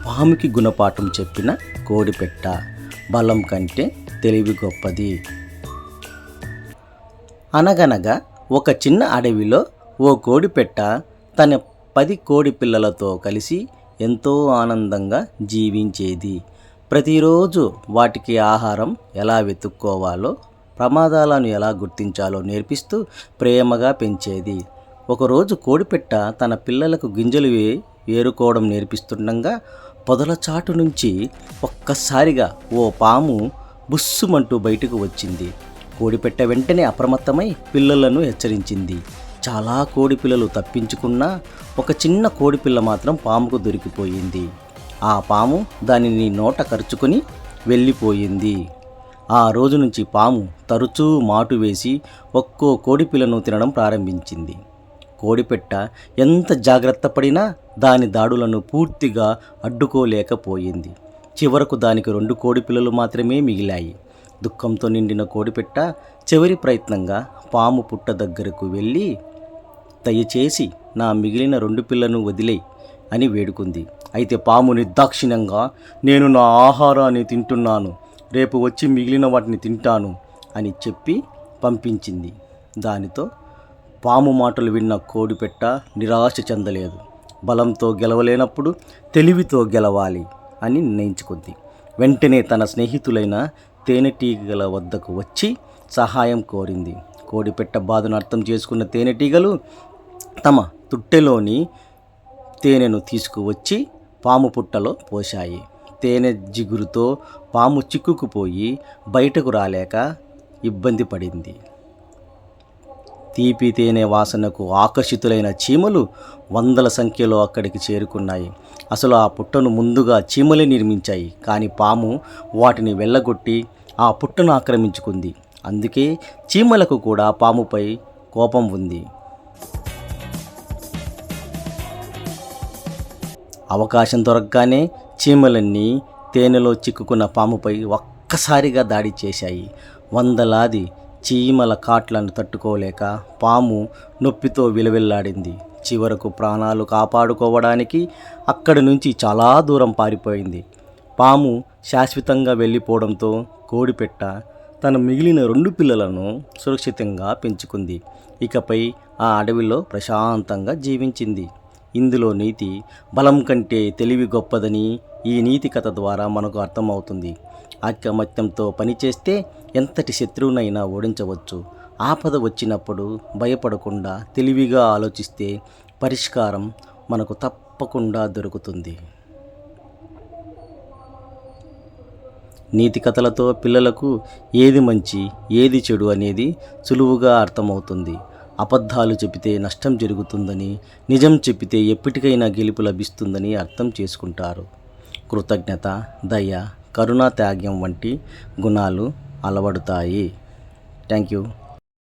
పాముకి గుణపాఠం చెప్పిన కోడిపెట్ట. బలం కంటే తెలివి గొప్పది. అనగనగా ఒక చిన్న అడవిలో ఓ కోడిపెట్ట తన 10 కోడి పిల్లలతో కలిసి ఎంతో ఆనందంగా జీవించేది. ప్రతిరోజు వాటికి ఆహారం ఎలా వెతుక్కోవాలో, ప్రమాదాలను ఎలా గుర్తించాలో నేర్పిస్తూ ప్రేమగా పెంచేది. ఒకరోజు కోడిపెట్ట తన పిల్లలకు గింజలు ఏరుకోవడం నేర్పిస్తుండగా పొదల చాటు నుంచి ఒక్కసారిగా ఓ పాము బుస్సుమంటూ బయటకు వచ్చింది. కోడిపెట్ట వెంటనే అప్రమత్తమై పిల్లలను హెచ్చరించింది. చాలా కోడిపిల్లలు తప్పించుకున్నా ఒక చిన్న కోడిపిల్ల మాత్రం పాముకు దొరికిపోయింది. ఆ పాము దానిని నోట కరుచుకొని వెళ్ళిపోయింది. ఆ రోజు నుంచి పాము తరచూ మాటు వేసి ఒక్కో కోడిపిల్లను తినడం ప్రారంభించింది. కోడిపెట్ట ఎంత జాగ్రత్త పడినా దాని దాడులను పూర్తిగా అడ్డుకోలేకపోయింది. చివరకు దానికి 2 కోడిపిల్లలు మాత్రమే మిగిలాయి. దుఃఖంతో నిండిన కోడిపెట్ట చివరి ప్రయత్నంగా పాము పుట్ట దగ్గరకు వెళ్ళి, దయచేసి నా మిగిలిన 2 పిల్లను వదిలేయ్ అని వేడుకుంది. అయితే పాము నిర్దాక్షిణ్యంగా, నేను నా ఆహారాన్ని తింటున్నాను, రేపు వచ్చి మిగిలిన వాటిని తింటాను అని చెప్పి పంపించింది. దానితో పాము మాటలు విన్న కోడిపెట్ట నిరాశ చెందలేదు. బలంతో గెలవలేనప్పుడు తెలివితో గెలవాలి అని నిర్ణయించుకుంది. వెంటనే తన స్నేహితులైన తేనెటీగల వద్దకు వచ్చి సహాయం కోరింది. కోడిపెట్ట బాధను అర్థం చేసుకున్న తేనెటీగలు తమ తుట్టెలోని తేనెను తీసుకువచ్చి పాము పుట్టలో పోశాయి. తేనె జిగురుతో పాము చిక్కుకుపోయి బయటకు రాలేక ఇబ్బంది పడింది. తీపి తేనె వాసనకు ఆకర్షితులైన చీమలు వందల సంఖ్యలో అక్కడికి చేరుకున్నాయి. అసలు ఆ పుట్టను ముందుగా చీమలే నిర్మించాయి, కానీ పాము వాటిని వెళ్ళగొట్టి ఆ పుట్టను ఆక్రమించుకుంది. అందుకే చీమలకు కూడా పాముపై కోపం ఉంది. అవకాశం దొరకగానే చీమలన్నీ తేనెలో చిక్కుకున్న పాముపై ఒక్కసారిగా దాడి చేశాయి. వందలాది చీమల కాట్లను తట్టుకోలేక పాము నొప్పితో విలవిల్లాడింది. చివరకు ప్రాణాలు కాపాడుకోవడానికి అక్కడి నుంచి చాలా దూరం పారిపోయింది. పాము శాశ్వతంగా వెళ్ళిపోవడంతో కోడిపెట్ట తన మిగిలిన 2 పిల్లలను సురక్షితంగా పెంచుకుంది. ఇకపై ఆ అడవిలో ప్రశాంతంగా జీవించింది. ఇందులో నీతి బలం కంటే తెలివి గొప్పదని ఈ నీతి కథ ద్వారా మనకు అర్థమవుతుంది. ఐకమత్యంతో పనిచేస్తే ఎంతటి శత్రువునైనా ఓడించవచ్చు. ఆపద వచ్చినప్పుడు భయపడకుండా తెలివిగా ఆలోచిస్తే పరిష్కారం మనకు తప్పకుండా దొరుకుతుంది. నీతి కథలతో పిల్లలకు ఏది మంచి ఏది చెడు అనేది సులువుగా అర్థమవుతుంది. అబద్ధాలు చెబితే నష్టం జరుగుతుందని, నిజం చెప్పితే ఎప్పటికైనా గెలుపు లభిస్తుందని అర్థం చేసుకుంటారు. కృతజ్ఞత, దయ, కరుణ, త్యాగం వంటి గుణాలు అలవడుతాయి. Thank you.